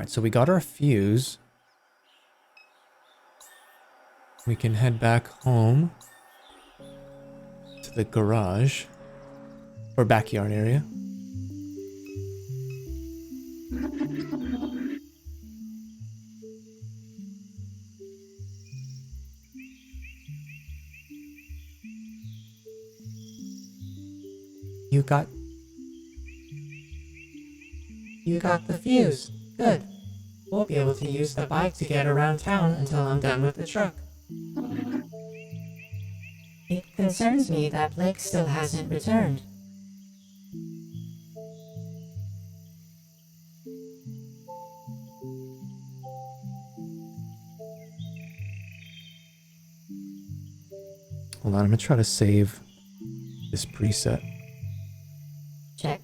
Alright, so we got our fuse. We can head back home to the garage or backyard area. You got the fuse. Good. We'll be able to use the bike to get around town until I'm done with the truck. It concerns me that Blake still hasn't returned. Hold on, I'm gonna try to save this preset. Check.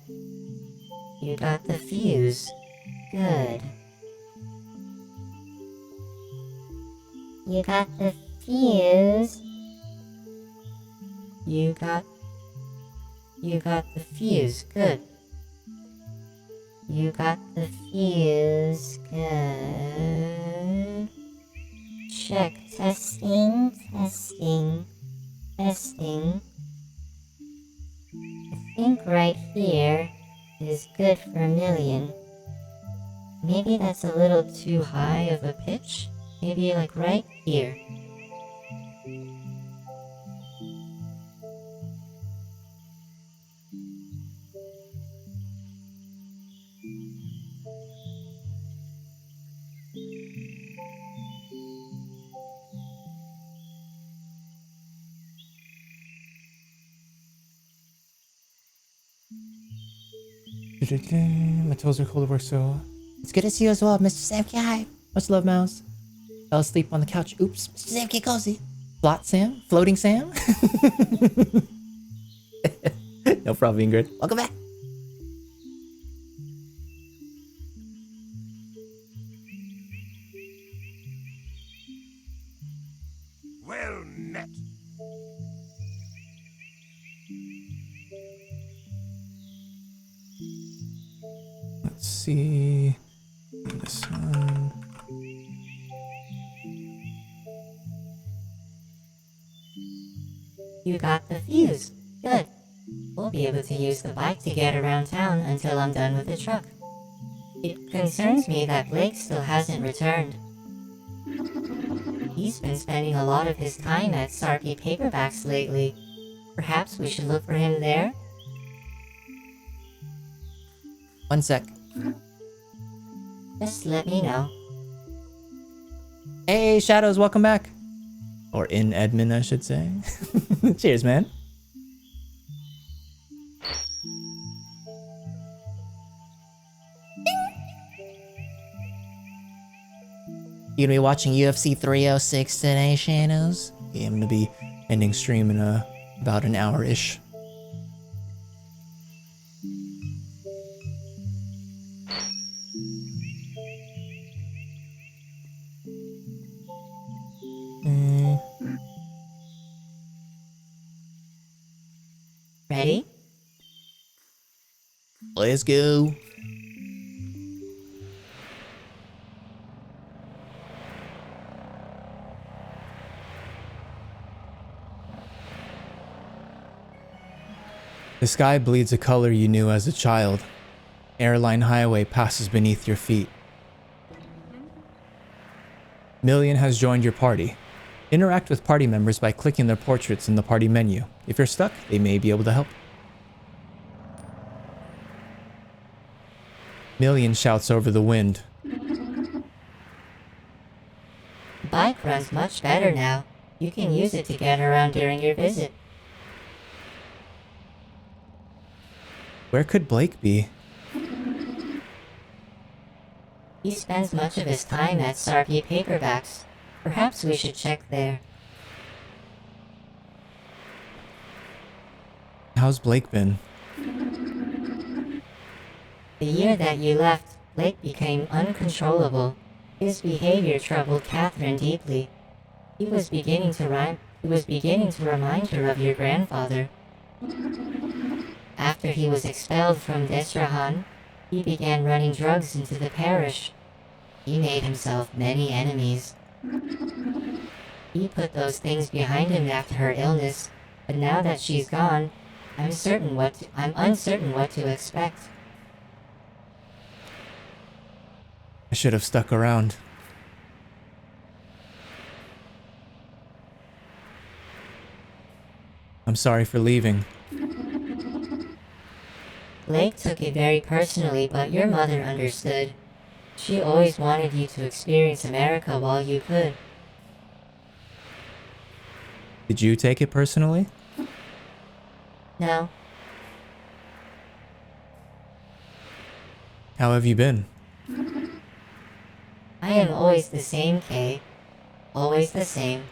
You got the fuse. Good. You got the fuse. You got the fuse. Good. You got the fuse. Good. Check. Testing. Testing. Testing. I think right here is good for a million. Maybe that's a little too high of a pitch. Maybe like right here. My toes are cold to work, so it's good to see you as well, MrSamKim. Hi. Much love, Mouse. Fell asleep on the couch. Oops. MrSamKim cozy. Flot Sam? Floating Sam? No problem, Ingrid. Welcome back. Well met. Let's see. This one. You got the fuse. Good. We'll be able to use the bike to get around town until I'm done with the truck. It concerns me that Blake still hasn't returned. He's been spending a lot of his time at Sarpy Paperbacks lately. Perhaps we should look for him there? One sec. Just let me know. Hey, Shadows, welcome back. Or in Edmund, I should say. Cheers, man. You gonna be watching UFC 306 today, Shadows? Yeah, I'm gonna be ending stream in about an hour-ish. Ready? Let's go. The sky bleeds a color you knew as a child. Airline highway passes beneath your feet. Million has joined your party. Interact with party members by clicking their portraits in the party menu. If you're stuck, they may be able to help. Million shouts over the wind. Bike runs much better now. You can use it to get around during your visit. Where could Blake be? He spends much of his time at Sarpy Paperbacks. Perhaps we should check there. How's Blake been? The year that you left, Blake became uncontrollable. His behavior troubled Catherine deeply. He was beginning to remind her of your grandfather. After he was expelled from Desrahan, he began running drugs into the parish. He made himself many enemies. He put those things behind him after her illness, but now that she's gone, I'm uncertain what to expect. I should have stuck around. I'm sorry for leaving. Blake took it very personally, but your mother understood. She always wanted you to experience America while you could. Did you take it personally? No, How have you been? I am always the same, Kay. Always the same.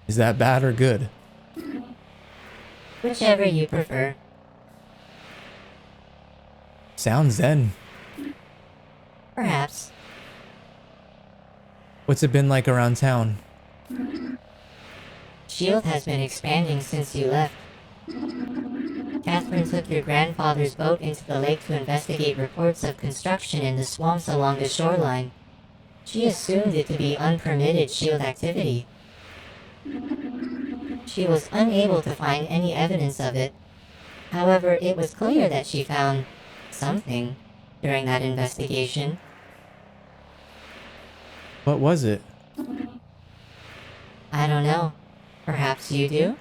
Is that bad or good? Whichever you prefer. Sounds zen. Perhaps. What's it been like around town? Shield has been expanding since you left. Catherine took your grandfather's boat into the lake to investigate reports of construction in the swamps along the shoreline. She assumed it to be unpermitted Shield activity. She was unable to find any evidence of it. However, it was clear that she found something during that investigation. What was it? I don't know. Perhaps you do?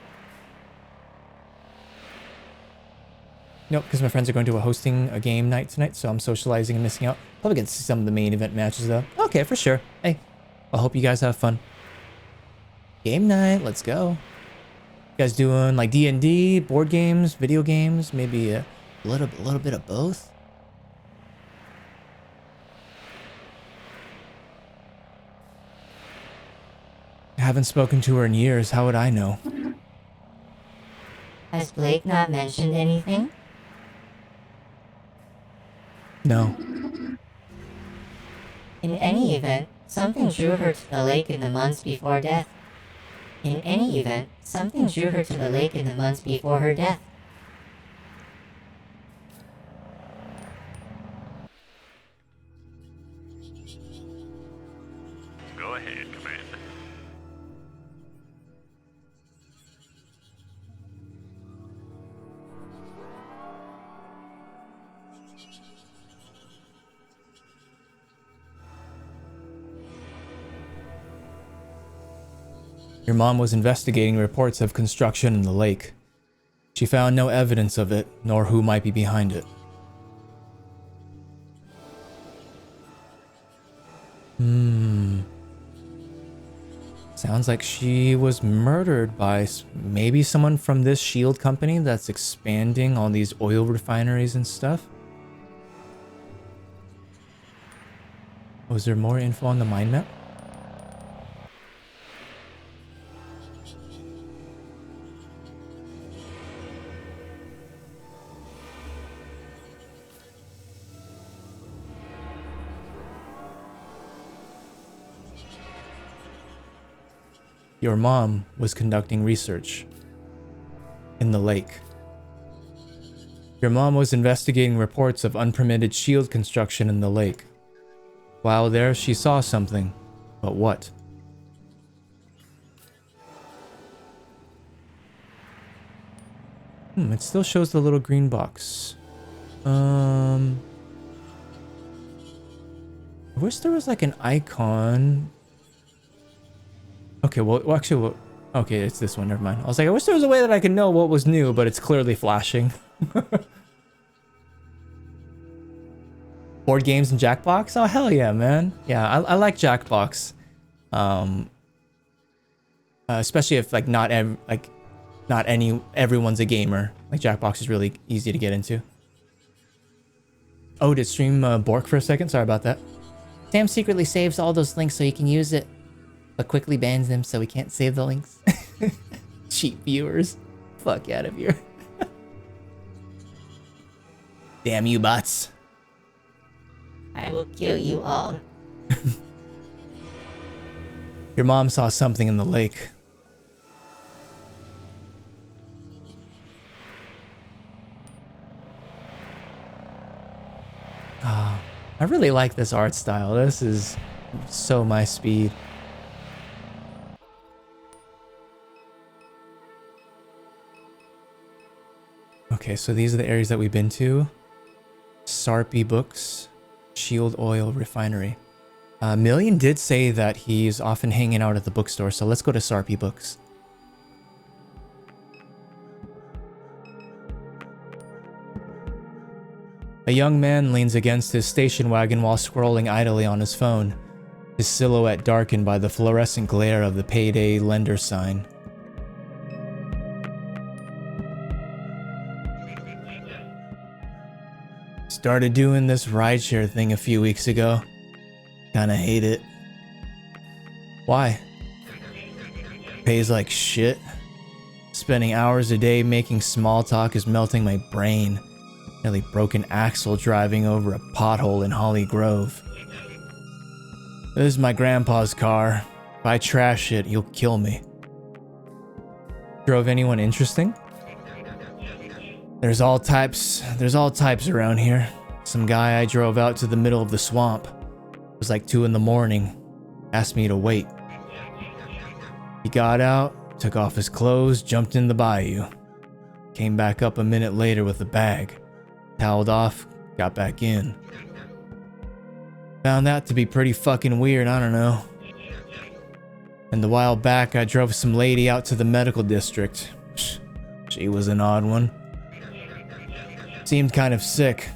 Nope, because my friends are going to hosting a game night tonight, so I'm socializing and missing out. Probably get to see some of the main event matches though. Okay, for sure. Hey, I hope you guys have fun. Game night, let's go. You guys doing like D&D, board games, video games, maybe a little bit of both? I haven't spoken to her in years. How would I know? Has Blake not mentioned anything? No. In any event, something drew her to the lake in the months before death. In any event, something drew her to the lake in the months before her death. Go ahead, Commander. Your mom was investigating reports of construction in the lake. She found no evidence of it, nor who might be behind it. Sounds like she was murdered by maybe someone from this shield company that's expanding all these oil refineries and stuff. Was there more info on the mind map? Your mom was conducting research in the lake. Your mom was investigating reports of unpermitted shield construction in the lake. While there, she saw something. But what? It still shows the little green box. I wish there was like an icon. Okay, okay, it's this one, never mind. I was like, I wish there was a way that I could know what was new, but it's clearly flashing. Board games and Jackbox? Oh, hell yeah, man. Yeah, I like Jackbox. Especially if like everyone's a gamer. Like Jackbox is really easy to get into. Oh, did stream Bork for a second? Sorry about that. Sam secretly saves all those links so he can use it, but quickly bans them so we can't save the links. Cheap viewers. Fuck out of here. Damn you bots. I will kill you all. Your mom saw something in the lake. I really like this art style. This is so my speed. Okay, so these are the areas that we've been to. Sarpy Books, Shield Oil Refinery. Million did say that he's often hanging out at the bookstore, so let's go to Sarpy Books. A young man leans against his station wagon while scrolling idly on his phone, his silhouette darkened by the fluorescent glare of the payday lender sign. Started doing this rideshare thing a few weeks ago. Kinda hate it. Why? Pays like shit. Spending hours a day making small talk is melting my brain. Nearly broken axle driving over a pothole in Holly Grove. This is my grandpa's car. If I trash it, he'll kill me. Drove anyone interesting? There's all types around here. Some guy I drove out to the middle of the swamp. It was like 2 in the morning. Asked me to wait. He got out, took off his clothes, jumped in the bayou. Came back up a minute later with a bag. Toweled off, got back in. Found that to be pretty fucking weird, I don't know. And a while back I drove some lady out to the medical district. She was an odd one. Seemed kind of sick.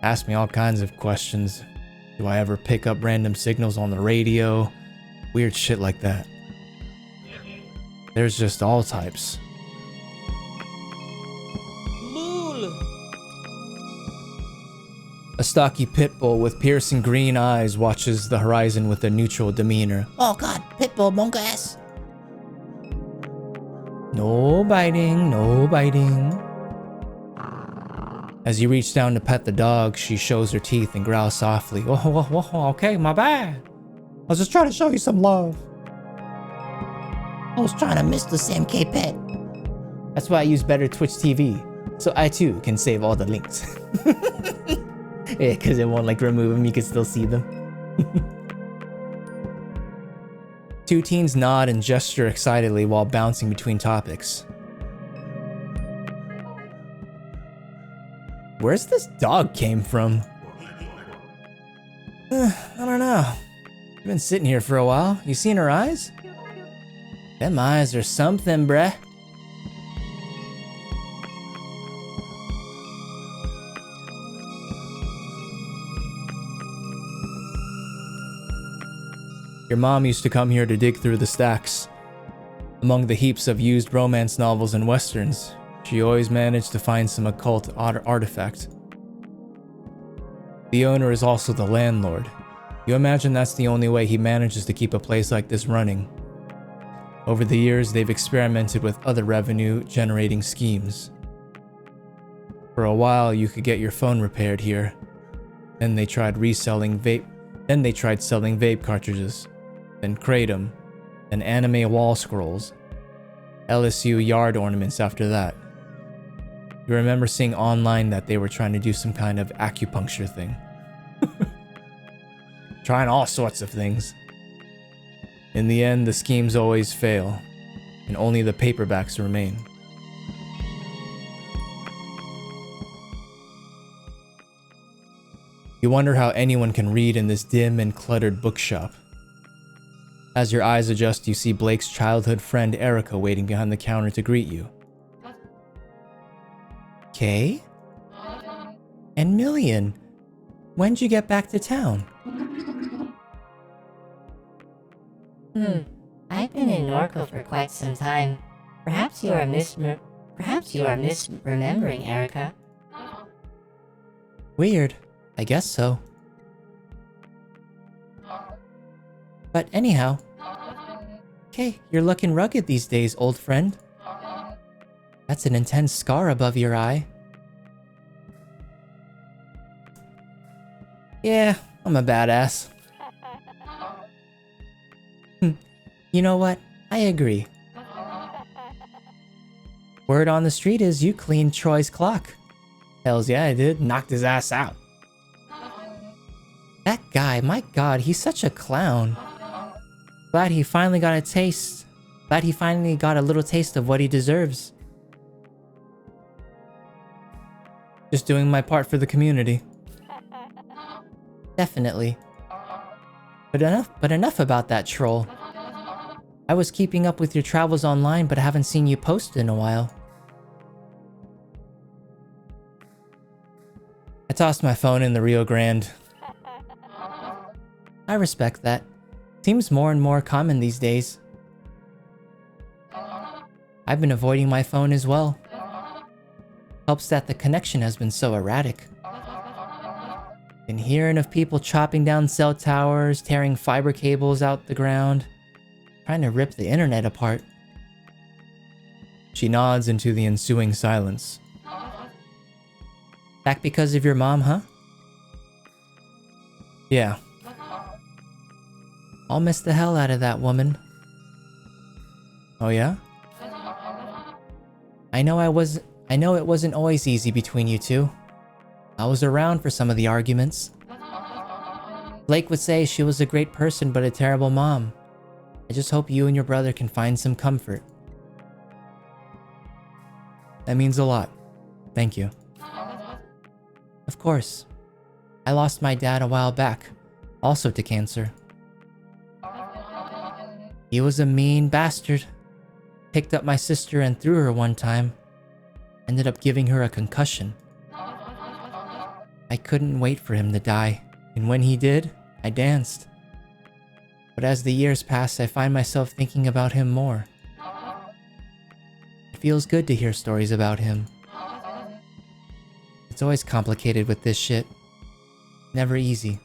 Asked me all kinds of questions. Do I ever pick up random signals on the radio? Weird shit like that. There's just all types. A stocky pit bull with piercing green eyes watches the horizon with a neutral demeanor. Oh god, pit bull monk ass. No biting, no biting. As you reach down to pet the dog, she shows her teeth and growls softly. Oh, okay, my bad. I was just trying to show you some love. I was trying to MrSamKim pet. That's why I use better Twitch TV, so I too can save all the links. Yeah, because it won't like remove them, you can still see them. Two teens nod and gesture excitedly while bouncing between topics. Where's this dog came from? I don't know. I've been sitting here for a while. You seen her eyes? Them eyes are something, bruh. Your mom used to come here to dig through the stacks. Among the heaps of used romance novels and westerns, she always managed to find some occult artifact. The owner is also the landlord. You imagine that's the only way he manages to keep a place like this running. Over the years, they've experimented with other revenue-generating schemes. For a while, you could get your phone repaired here. Then they tried selling vape cartridges. Then kratom, then anime wall scrolls, LSU yard ornaments after that. You remember seeing online that they were trying to do some kind of acupuncture thing. Trying all sorts of things. In the end, the schemes always fail, and only the paperbacks remain. You wonder how anyone can read in this dim and cluttered bookshop. As your eyes adjust, you see Blake's childhood friend Erica waiting behind the counter to greet you. Kay? And Million, when'd you get back to town? I've been in Norco for quite some time. Perhaps you are misremembering, Erica. Weird. I guess so. But anyhow, okay, you're looking rugged these days, old friend. That's an intense scar above your eye. Yeah, I'm a badass. You know what? I agree. Word on the street is you cleaned Troy's clock. Hells yeah, I did. Knocked his ass out. guy. My god, he's such a clown. Glad he finally got a taste. Glad he finally got a little taste of what he deserves. Just doing my part for the community. Definitely. But enough about that troll. I was keeping up with your travels online, but I haven't seen you post in a while. I tossed my phone in the Rio Grande. I respect that. Seems more and more common these days. I've been avoiding my phone as well. Helps that the connection has been so erratic. Been hearing of people chopping down cell towers, tearing fiber cables out the ground, trying to rip the internet apart. She nods into the ensuing silence. Back because of your mom, huh? Yeah. I'll miss the hell out of that woman. Oh yeah? I know it wasn't always easy between you two. I was around for some of the arguments. Blake would say she was a great person but a terrible mom. I just hope you and your brother can find some comfort. That means a lot. Thank you. Of course. I lost my dad a while back, also to cancer. He was a mean bastard. Picked up my sister and threw her one time. Ended up giving her a concussion. I couldn't wait for him to die, and when he did, I danced. But as the years pass, I find myself thinking about him more. It feels good to hear stories about him. It's always complicated with this shit. Never easy.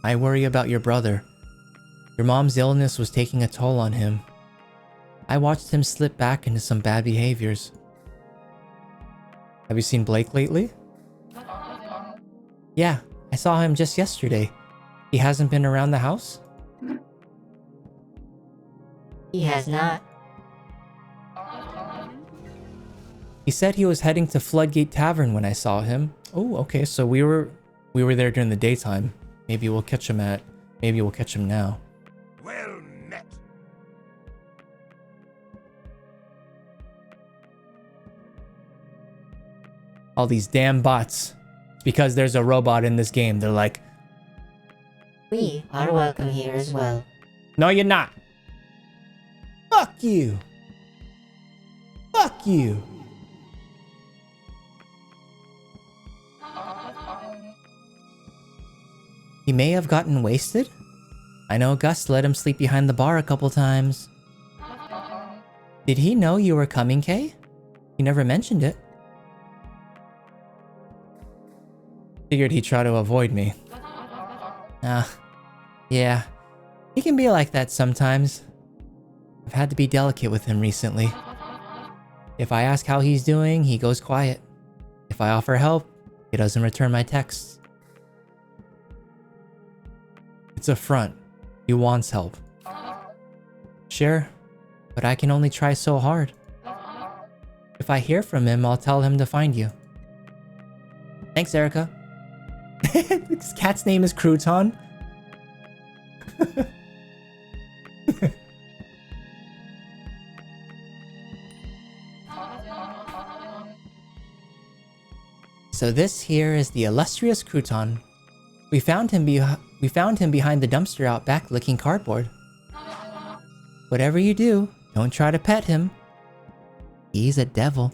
I worry about your brother. Your mom's illness was taking a toll on him. I watched him slip back into some bad behaviors. Have you seen Blake lately? Yeah, I saw him just yesterday. He hasn't been around the house? He has not. He said he was heading to Floodgate Tavern when I saw him. Oh, okay, so we were there during the daytime. Maybe we'll catch him now. Well met. All these damn bots. It's because there's a robot in this game. They're like, We are welcome here as well. no, you're not. Fuck you. Fuck you. He may have gotten wasted. I know Gus let him sleep behind the bar a couple times. Did he know you were coming, Kay? He never mentioned it. Figured he'd try to avoid me. Yeah. He can be like that sometimes. I've had to be delicate with him recently. If I ask how he's doing, he goes quiet. If I offer help, he doesn't return my texts. It's a front. He wants help. Sure, but I can only try so hard. If I hear from him, I'll tell him to find you. Thanks, Erica. This cat's name is Crouton. So this here is the illustrious Crouton. We found him behind the dumpster out back licking cardboard. Whatever you do, don't try to pet him. He's a devil.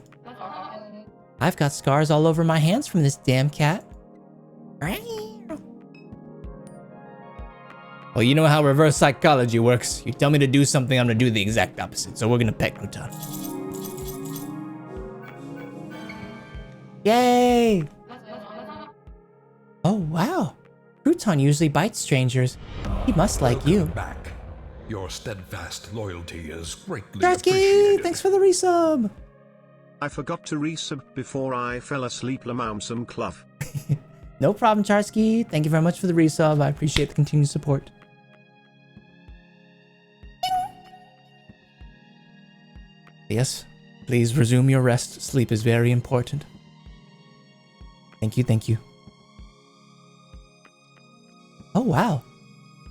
I've got scars all over my hands from this damn cat. Well, you know how reverse psychology works. You tell me to do something, I'm gonna do the exact opposite. So we're gonna pet Crouton. Yay! Oh, wow. Crouton usually bites strangers. He must like you. Back. Your steadfast loyalty is greatly Jarsky, appreciated. thanks for the resub. I forgot to resub before I fell asleep. Lamaumsum Cluff. No problem, Charsky. Thank you very much for the resub. I appreciate the continued support. Yes, please resume your rest. Sleep is very important. Thank you, thank you. wow.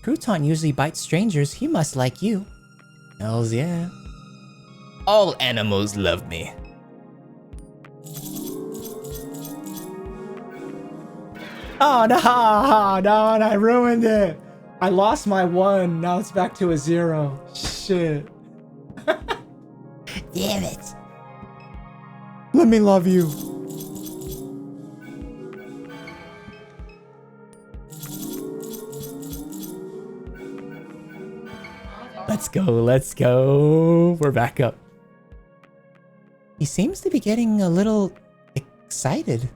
Crouton usually bites strangers. He must like you. Hells yeah. All animals love me. Oh no, no, I ruined it. I lost my 1. Now it's back to a 0. Shit. Damn it. Let me love you. Let's go, let's go. We're back up. He seems to be getting a little excited.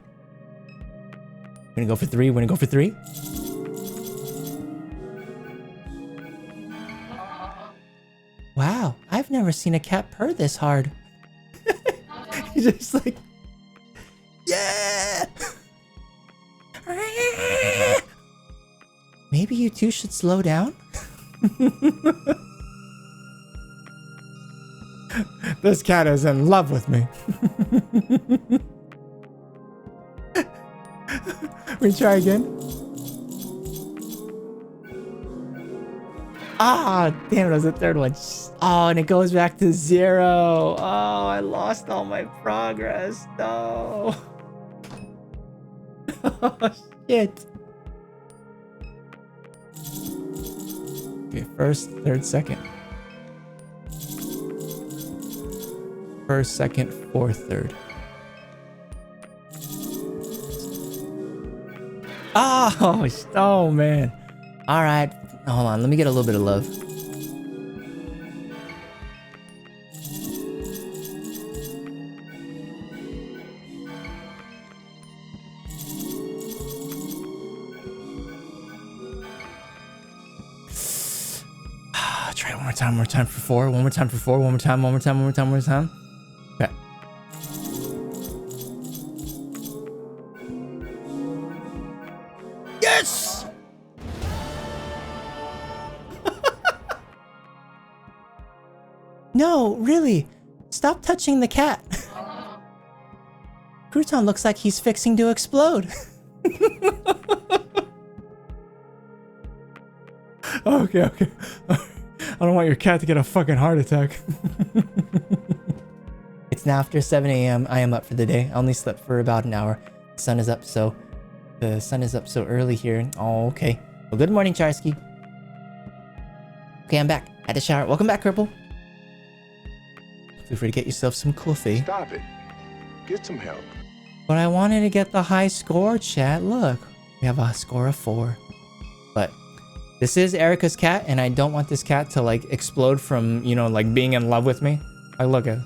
We're gonna go for 3, we're gonna go for 3. Wow, I've never seen a cat purr this hard. He's just like, yeah! Maybe you two should slow down? This cat is in love with me. We try again. Ah, damn it, it was the 3rd one. Oh, and it goes back to 0. Oh, I lost all my progress. No. Oh, shit. Okay, 1st, 3rd, 2nd. 1st, 2nd, 4th, 3rd. Oh man. All right, hold on. Let me get a little bit of love. Try one more time. One more time for 4. One more time for 4. One more time. One more time. One more time. One more time. Okay. Yes! No, really. Stop touching the cat. Crouton looks like he's fixing to explode. Okay. I don't want your cat to get a fucking heart attack. It's now after 7 a.m. I am up for the day. I only slept for about an hour. The sun is up so early here. Oh, okay. Well, good morning, Charsky. Okay, I'm back. Had a shower. Welcome back, Purple. Feel free to get yourself some coffee. Stop it. Get some help. But I wanted to get the high score, chat. Look, we have a score of 4. But this is Erica's cat, and I don't want this cat to, like, explode from, you know, like, being in love with me. Like, look at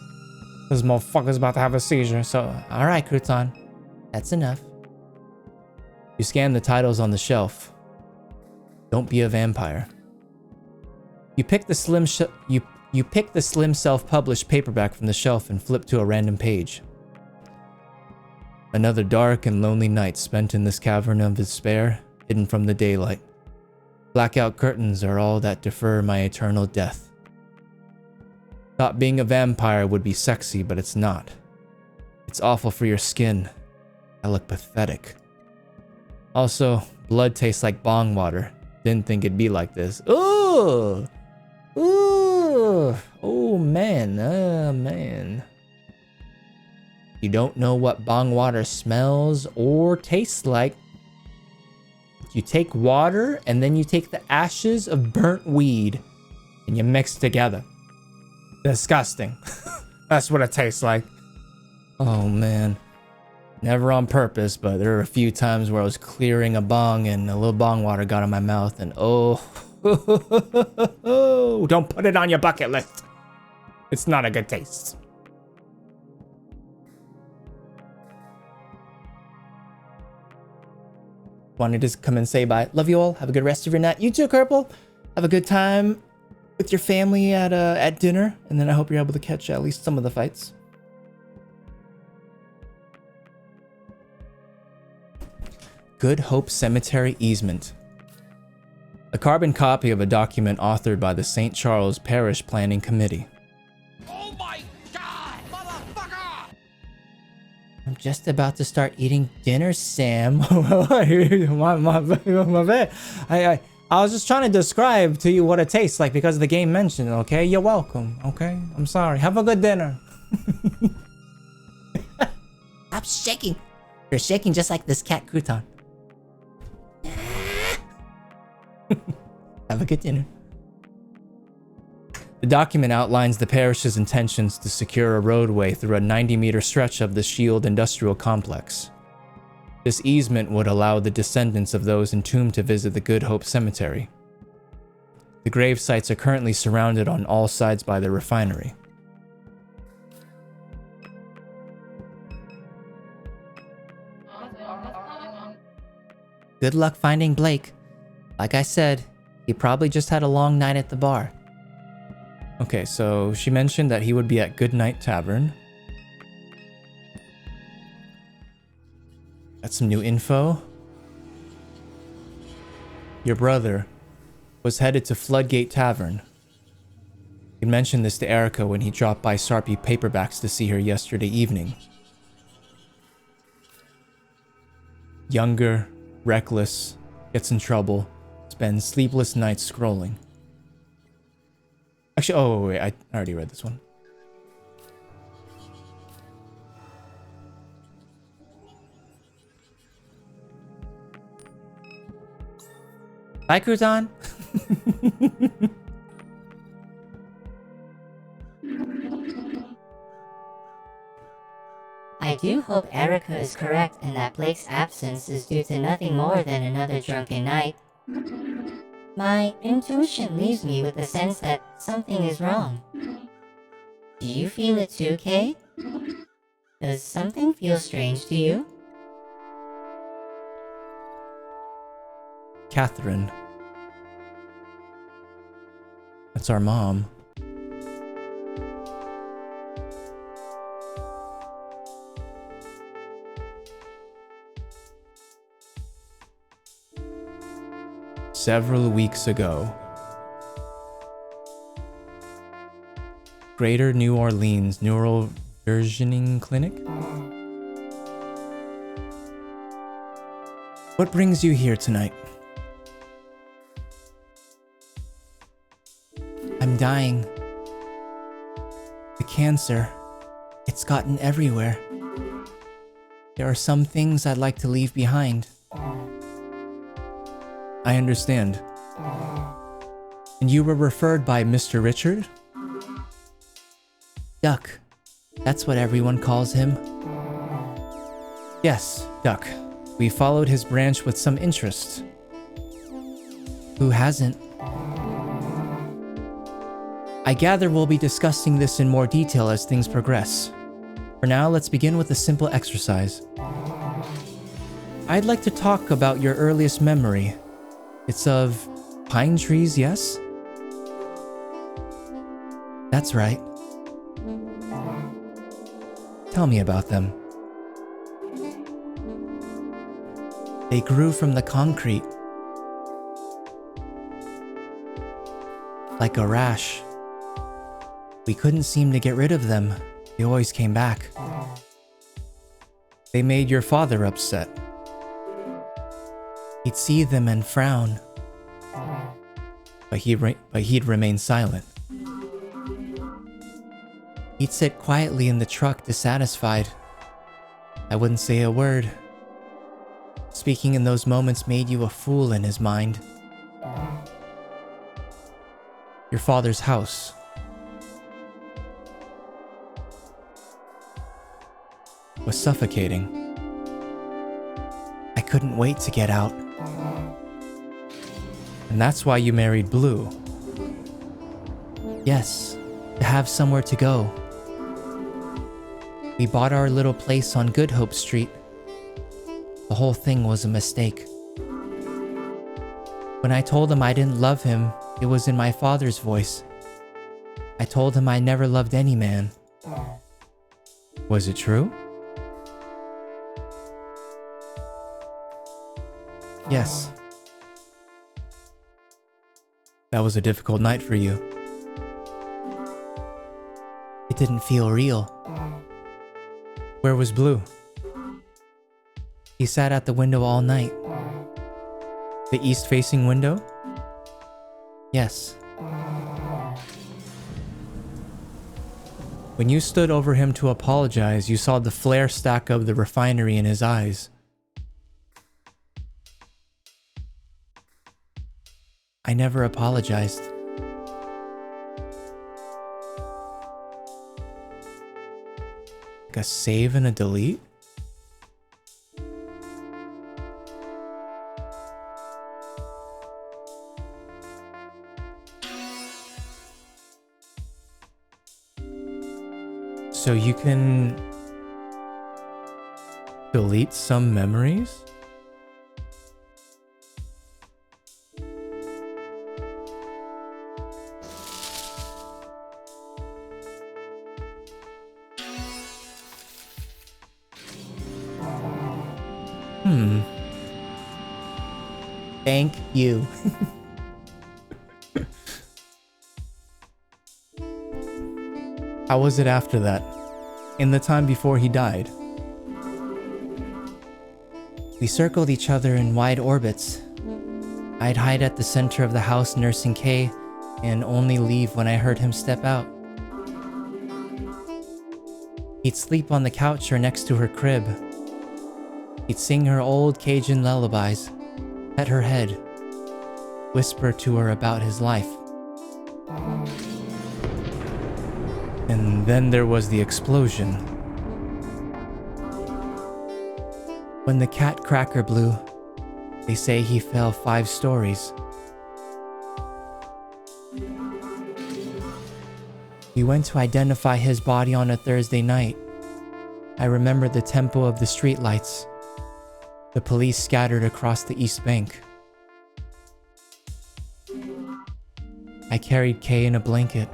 this motherfucker's about to have a seizure. So, alright, Crouton. That's enough. You scan the titles on the shelf. Don't be a vampire. You pick the slim self-published paperback from the shelf and flip to a random page. Another dark and lonely night spent in this cavern of despair, hidden from the daylight. Blackout curtains are all that defer my eternal death. Thought being a vampire would be sexy, but it's not. It's awful for your skin. I look pathetic. Also, blood tastes like bong water. Didn't think it'd be like this. Ooh! Ooh! Oh man, man. You don't know what bong water smells or tastes like. You take water and then you take the ashes of burnt weed and you mix together. Disgusting. That's what it tastes like. Oh man. Never on purpose, but there were a few times where I was clearing a bong and a little bong water got in my mouth and oh. Don't put it on your bucket list. It's not a good taste. Wanted to come and say bye. Love you all. Have a good rest of your night. You too, Purple. Have a good time with your family at dinner, and then I hope you're able to catch at least some of the fights. Good Hope Cemetery easement. A carbon copy of a document authored by the St. Charles Parish Planning Committee. Oh my God, motherfucker! just about to start eating dinner, Sam. my bad. I was just trying to describe to you what it tastes like because the game mentioned it, okay? You're welcome, okay? I'm sorry. Have a good dinner. Stop shaking. You're shaking just like this cat crouton. Have a good dinner. The document outlines the parish's intentions to secure a roadway through a 90-meter stretch of the Shield Industrial Complex. This easement would allow the descendants of those entombed to visit the Good Hope Cemetery. The grave sites are currently surrounded on all sides by the refinery. Good luck finding Blake. Like I said, he probably just had a long night at the bar. Okay, so she mentioned that he would be at Goodnight Tavern. Got some new info. Your brother was headed to Floodgate Tavern. He mentioned this to Erica when he dropped by Sarpy Paperbacks to see her yesterday evening. Younger, reckless, gets in trouble, spends sleepless nights scrolling. Actually, oh wait, I already read this one. Bye, Crouton. I do hope Erica is correct and that Blake's absence is due to nothing more than another drunken night. My intuition leaves me with the sense that something is wrong. Do you feel it too, Kay? Does something feel strange to you? Catherine. That's our mom. Several weeks ago, Greater New Orleans Neuroversioning Clinic? What brings you here tonight? I'm dying. The cancer, it's gotten everywhere. There are some things I'd like to leave behind. I understand. And you were referred by Mr. Richard? Duck. That's what everyone calls him. Yes, Duck. We followed his branch with some interest. Who hasn't? I gather we'll be discussing this in more detail as things progress. For now, let's begin with a simple exercise. I'd like to talk about your earliest memory. It's of pine trees, yes? That's right. Tell me about them. They grew from the concrete. Like a rash. We couldn't seem to get rid of them. They always came back. They made your father upset. He'd see them and frown. But he'd remain silent. He'd sit quietly in the truck, dissatisfied. I wouldn't say a word. Speaking in those moments made you a fool in his mind. Your father's house. Was suffocating. I couldn't wait to get out. And that's why you married Blue. Yes, to have somewhere to go. We bought our little place on Good Hope Street. The whole thing was a mistake. When I told him I didn't love him, it was in my father's voice. I told him I never loved any man. Was it true? Yes. That was a difficult night for you. It didn't feel real. Where was Blue? He sat at the window all night. The east-facing window? Yes. When you stood over him to apologize, you saw the flare stack of the refinery in his eyes. I never apologized. Like a save and a delete? So you can delete some memories? Thank you. How was it after that? In the time before he died? We circled each other in wide orbits. I'd hide at the center of the house nursing Kay and only leave when I heard him step out. He'd sleep on the couch or next to her crib. He'd sing her old Cajun lullabies, pet her head, whisper to her about his life. And then there was the explosion. When the cat cracker blew, they say he fell 5 stories. We went to identify his body on a Thursday night. I remember the tempo of the streetlights. The police scattered across the East Bank. I carried Kay in a blanket.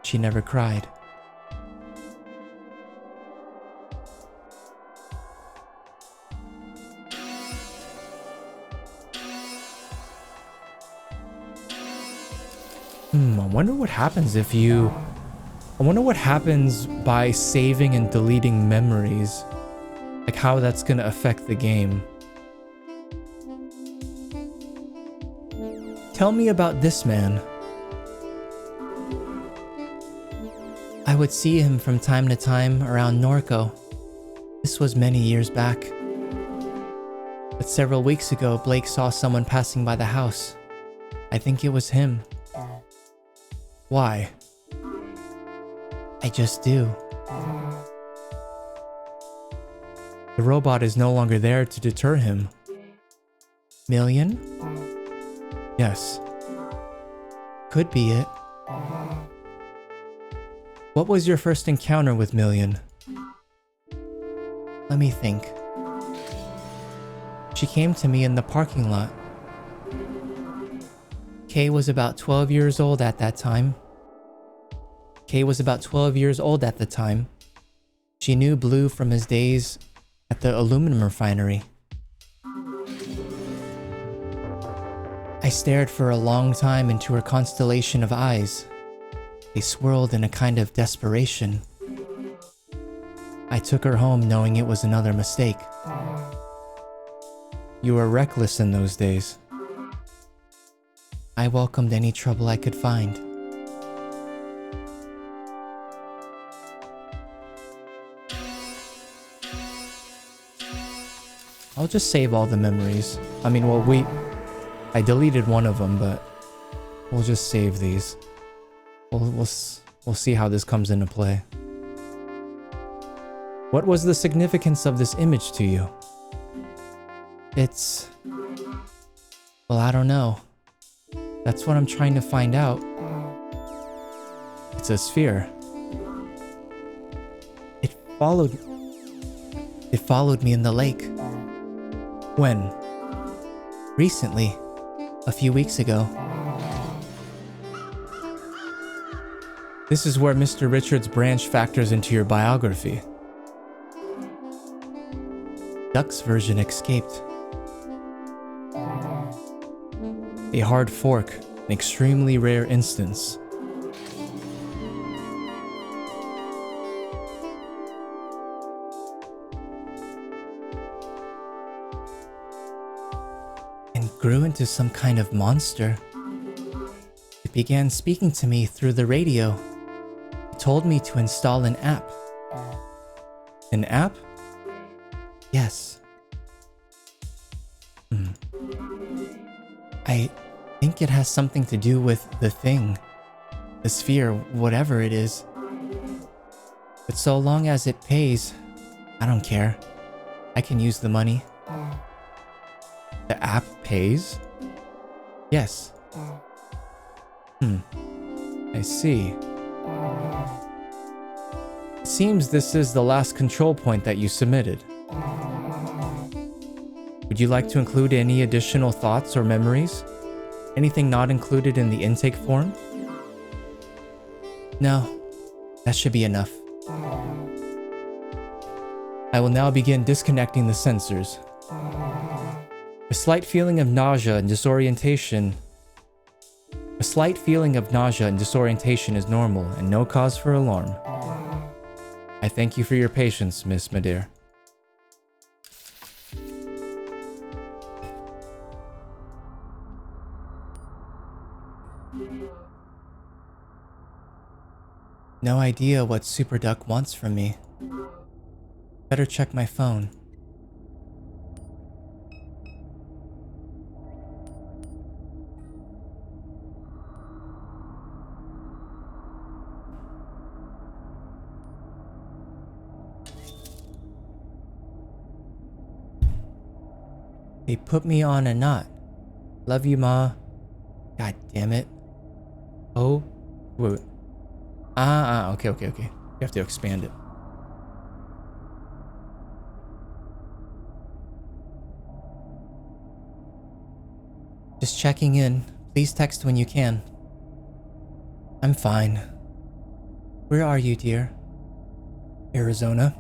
She never cried. I wonder what happens if you... I wonder what happens by saving and deleting memories. Like how that's gonna affect the game. Tell me about this man. I would see him from time to time around Norco. This was many years back. But several weeks ago, Blake saw someone passing by the house. I think it was him. Why? I just do. The robot is no longer there to deter him. Million? Yes. Could be it. What was your first encounter with Million? Let me think. She came to me in the parking lot. Kay was about 12 years old at that time. She knew Blue from his days at the aluminum refinery. I stared for a long time into her constellation of eyes. They swirled in a kind of desperation. I took her home knowing it was another mistake. You were reckless in those days. I welcomed any trouble I could find. I'll just save all the memories. I mean, well, I deleted one of them, but we'll just save these. We'll see how this comes into play. What was the significance of this image to you? It's... well, I don't know. That's what I'm trying to find out. It's a sphere. It followed me in the lake. When? Recently. A few weeks ago. This is where Mr. Richards' branch factors into your biography. Duck's version escaped. A hard fork, an extremely rare instance. and grew into some kind of monster. It began speaking to me through the radio. It told me to install an app. An app? Yes. I think it has something to do with the thing. The sphere, whatever it is. But so long as it pays, I don't care. I can use the money. The app pays? Yes. I see. It seems this is the last control point that you submitted. Would you like to include any additional thoughts or memories? Anything not included in the intake form? No, that should be enough. I will now begin disconnecting the sensors. A slight feeling of nausea and disorientation. A slight feeling of nausea and disorientation is normal and no cause for alarm. I thank you for your patience, Miss Madere. No idea what Super Duck wants from me. Better check my phone. They put me on a knot. Love you, Ma. God damn it. Oh, wait. Okay. You have to expand it. Just checking in. Please text when you can. I'm fine. Where are you, dear? Arizona?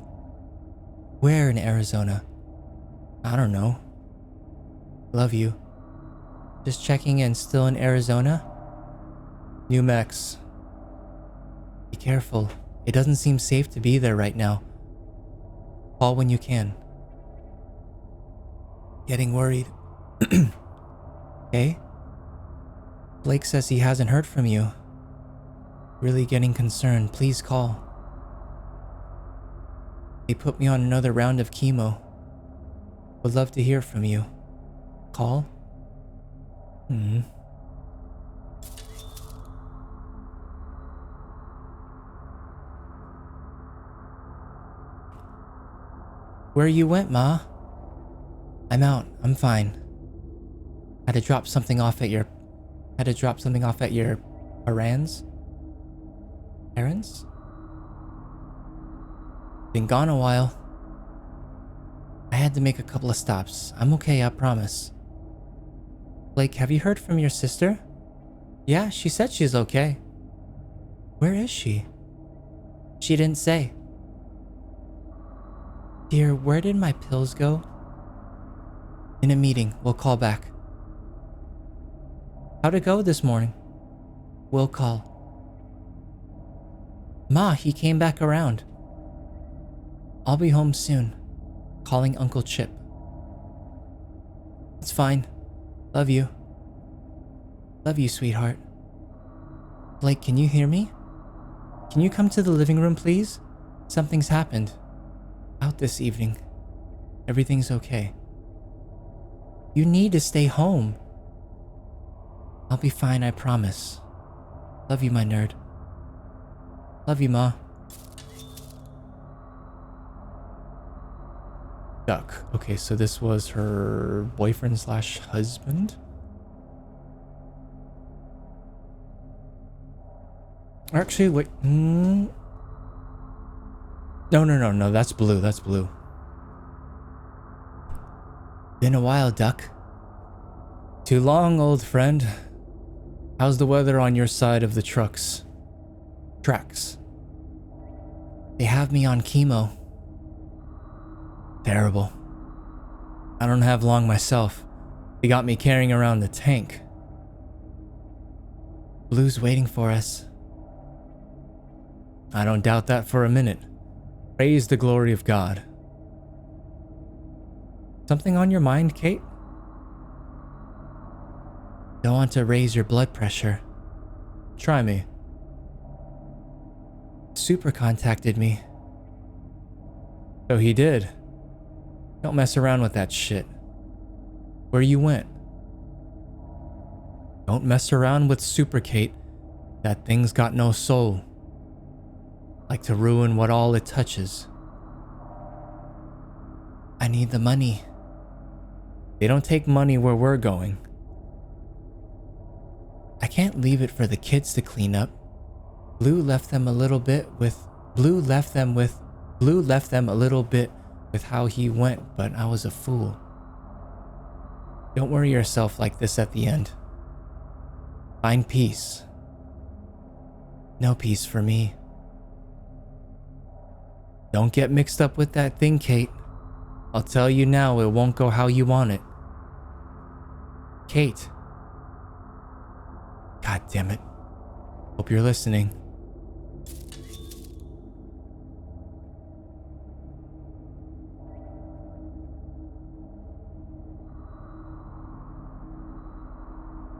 Where in Arizona? I don't know. Love you. Just checking in. Still in Arizona? New Mex. Be careful. It doesn't seem safe to be there right now. Call when you can. Getting worried. Hey? Blake says he hasn't heard from you. Really getting concerned. Please call. They put me on another round of chemo. Would love to hear from you. Call? Where you went, Ma? I'm out. I'm fine. Had to drop something off at your errands? Errands? Been gone a while. I had to make a couple of stops. I'm okay, I promise. Blake, have you heard from your sister? Yeah, she said she's okay. Where is she? She didn't say. Dear, where did my pills go? In a meeting, we'll call back. How'd it go this morning? We'll call. Ma, he came back around. I'll be home soon. Calling Uncle Chip. It's fine. Love you. Love you, sweetheart. Blake, can you hear me? Can you come to the living room, please? Something's happened. Out this evening. Everything's okay. You need to stay home. I'll be fine, I promise. Love you, my nerd. Love you, Ma. Duck. Okay, so this was her boyfriend slash husband. Actually, wait. No. That's blue. That's blue. Been a while, Duck. Too long, old friend. How's the weather on your side of the tracks? They have me on chemo. Terrible. I don't have long myself. They got me carrying around the tank. Blue's waiting for us. I don't doubt that for a minute. Praise the glory of God. Something on your mind, Kate? Don't want to raise your blood pressure. Try me. Super contacted me. So he did. Don't mess around with that shit. Where you went? Don't mess around with Super Kate. That thing's got no soul. Like to ruin what all it touches. I need the money. They don't take money where we're going. I can't leave it for the kids to clean up. Blue left them a little bit with how he went, but I was a fool. Don't worry yourself like this at the end. Find peace. No peace for me. Don't get mixed up with that thing, Kate. I'll tell you now, it won't go how you want it. Kate. God damn it. Hope you're listening.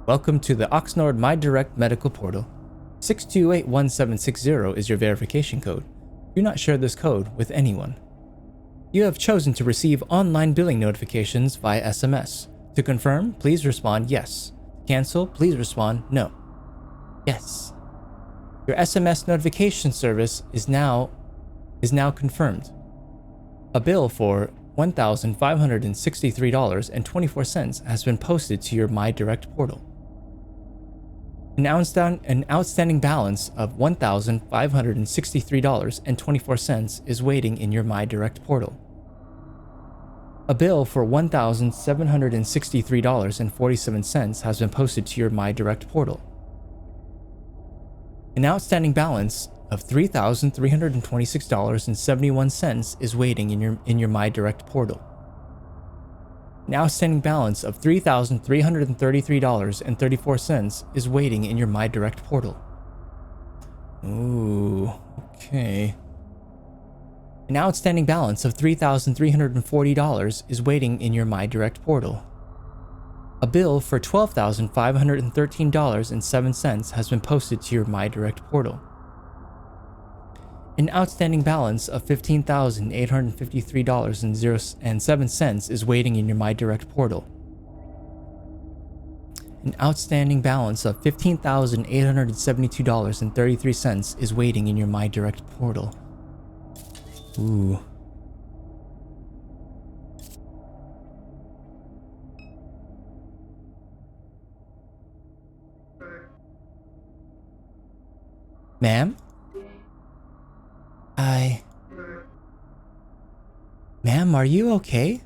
Welcome to the Oxnard MyDirect Medical Portal. 6281760 is your verification code. Do not share this code with anyone. You have chosen to receive online billing notifications via SMS. To confirm, please respond yes. To cancel, please respond no. Yes. Your SMS notification service is now confirmed. A bill for $1,563.24 has been posted to your MyDirect portal. An outstanding balance of $1,563.24 is waiting in your MyDirect portal. A bill for $1,763.47 has been posted to your MyDirect portal. An outstanding balance of $3,326.71 is waiting in your MyDirect portal. An outstanding balance of $3,333.34 is waiting in your MyDirect portal. Ooh, okay. An outstanding balance of $3,340 is waiting in your MyDirect portal. A bill for $12,513.07 has been posted to your MyDirect portal. An outstanding balance of $15,853.07 is waiting in your MyDirect portal. An outstanding balance of $15,872.33 is waiting in your MyDirect portal. Ooh. Ma'am? Ma'am, are you okay?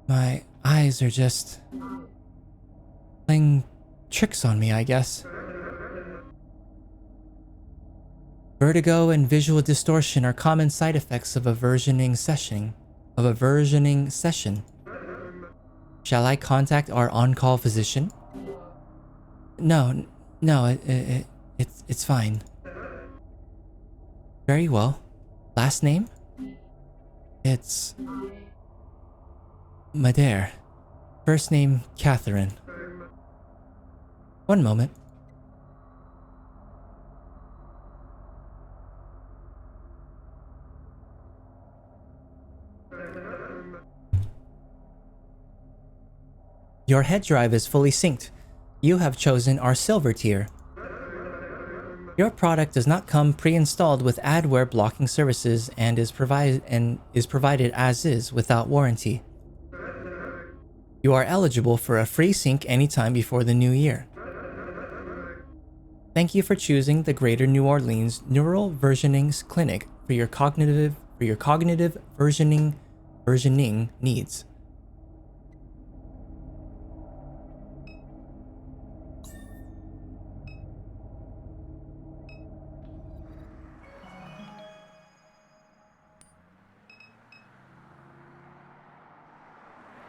My eyes are just playing tricks on me, I guess. Vertigo and visual distortion are common side effects of a versioning session. Shall I contact our on-call physician? No, it's fine. Very well. Last name? It's Madair. First name, Catherine. One moment. Your head drive is fully synced. You have chosen our silver tier. Your product does not come pre-installed with adware blocking services and is provided as is without warranty. You are eligible for a free sync anytime before the new year. Thank you for choosing the Greater New Orleans Neural Versioning Clinic for your cognitive versioning needs.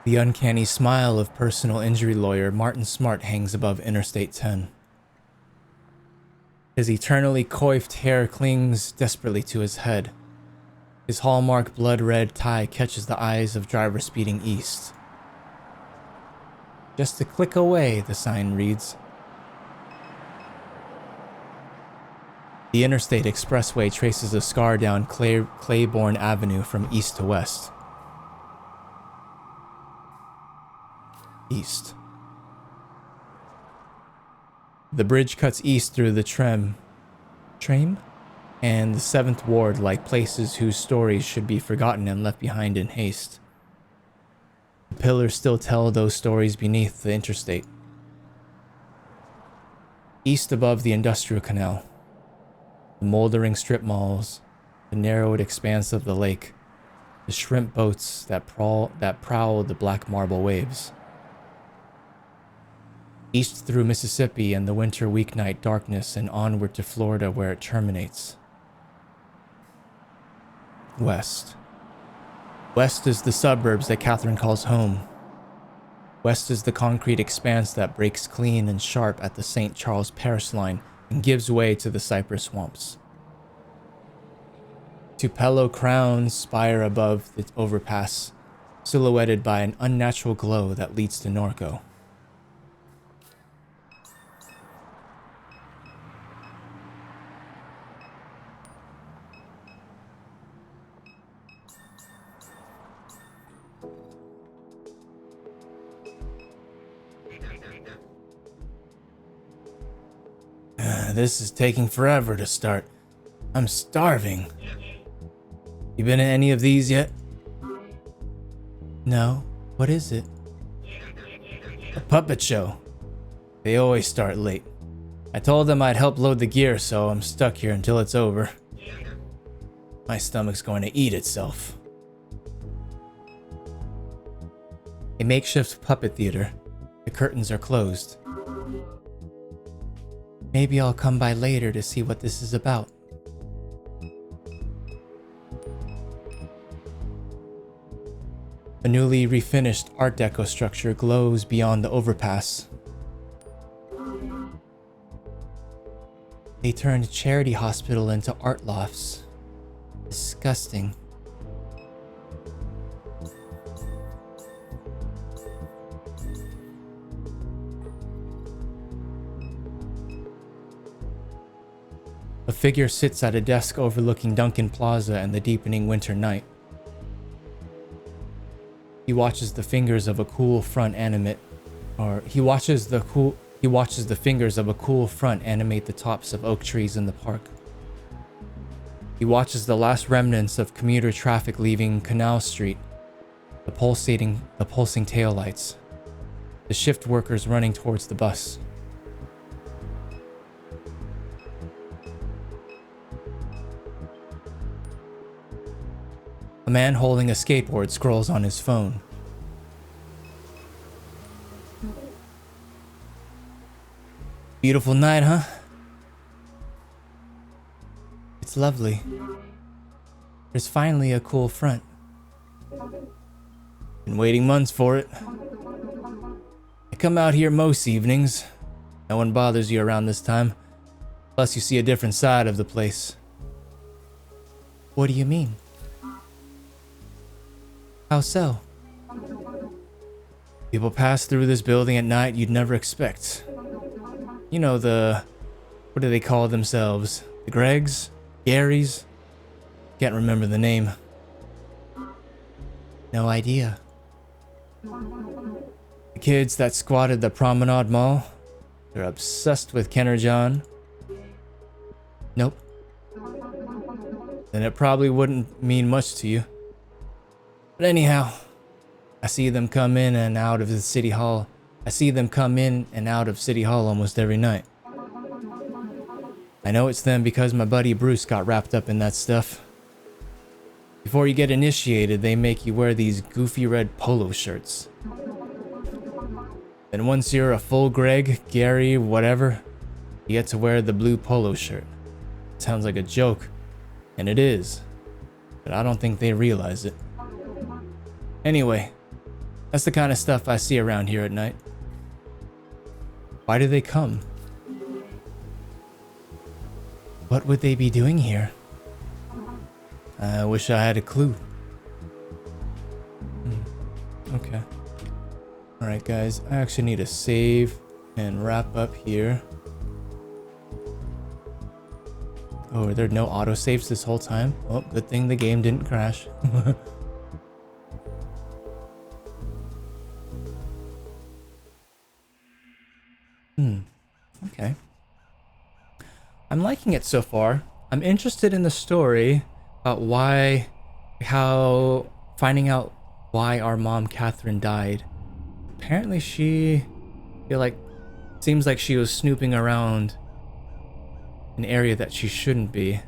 The uncanny smile of personal injury lawyer Martin Smart hangs above Interstate 10. His eternally coiffed hair clings desperately to his head. His hallmark blood-red tie catches the eyes of drivers speeding east. Just a click away, the sign reads. The Interstate Expressway traces a scar down Claiborne Avenue from east to west. East. The bridge cuts east through the Trem and the 7th Ward, like places whose stories should be forgotten and left behind in haste. The pillars still tell those stories beneath the interstate. East above the industrial canal, the moldering strip malls, the narrowed expanse of the lake, the shrimp boats that prowl the black marble waves. East through Mississippi and the winter weeknight darkness and onward to Florida where it terminates. West. West is the suburbs that Catherine calls home. West is the concrete expanse that breaks clean and sharp at the St. Charles Parish line and gives way to the cypress swamps. Tupelo crowns spire above the overpass, silhouetted by an unnatural glow that leads to Norco. This is taking forever to start. I'm starving. You been in any of these yet? No. What is it? A puppet show. They always start late. I told them I'd help load the gear, so I'm stuck here until it's over. My stomach's going to eat itself. A makeshift puppet theater. The curtains are closed. Maybe I'll come by later to see what this is about. A newly refinished Art Deco structure glows beyond the overpass. They turned charity hospital into art lofts. Disgusting. A figure sits at a desk overlooking Duncan Plaza and the deepening winter night. He watches the fingers of a cool front animate the fingers of a cool front animate the tops of oak trees in the park. He watches the last remnants of commuter traffic leaving Canal Street, the pulsing taillights, the shift workers running towards the bus. A man holding a skateboard scrolls on his phone. Beautiful night, huh? It's lovely. There's finally a cool front. Been waiting months for it. I come out here most evenings. No one bothers you around this time. Plus you see a different side of the place. What do you mean? How so? People pass through this building at night you'd never expect. You know, what do they call themselves? The Gregs? Garys? Can't remember the name. No idea. The kids that squatted the Promenade Mall? They're obsessed with Ken or John? Nope. Then it probably wouldn't mean much to you. But anyhow, I see them come in and out of City Hall almost every night. I know it's them because my buddy Bruce got wrapped up in that stuff. Before you get initiated, they make you wear these goofy red polo shirts. Then once you're a full Greg, Gary, whatever, you get to wear the blue polo shirt. Sounds like a joke, and it is, but I don't think they realize it. Anyway, that's the kind of stuff I see around here at night. Why do they come? What would they be doing here? I wish I had a clue. Okay. Alright guys, I actually need to save and wrap up here. Oh, there are no autosaves this whole time? Oh, good thing the game didn't crash. Okay. I'm liking it so far. I'm interested in the story about finding out why our mom Catherine died. Apparently seems like she was snooping around an area that she shouldn't be.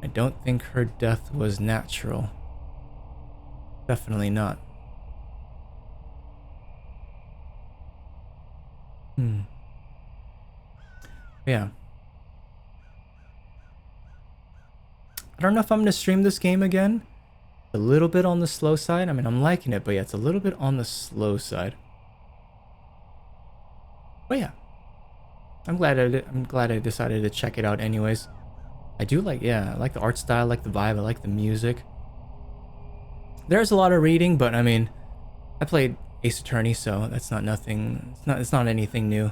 I don't think her death was natural. Definitely not. Yeah. I don't know if I'm gonna stream this game again. A little bit on the slow side. I mean, I'm liking it, but yeah, it's a little bit on the slow side. But yeah, I'm glad I decided to check it out anyways. I like the art style, I like the vibe, I like the music. There's a lot of reading, but I mean, I played Ace Attorney, so that's not nothing. It's not anything new.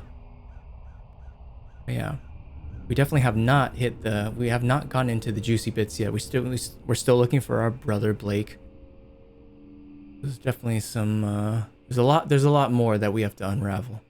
But yeah, we definitely have not we have not gone into the juicy bits yet. We're still looking for our brother Blake. There's definitely some there's a lot more that we have to unravel.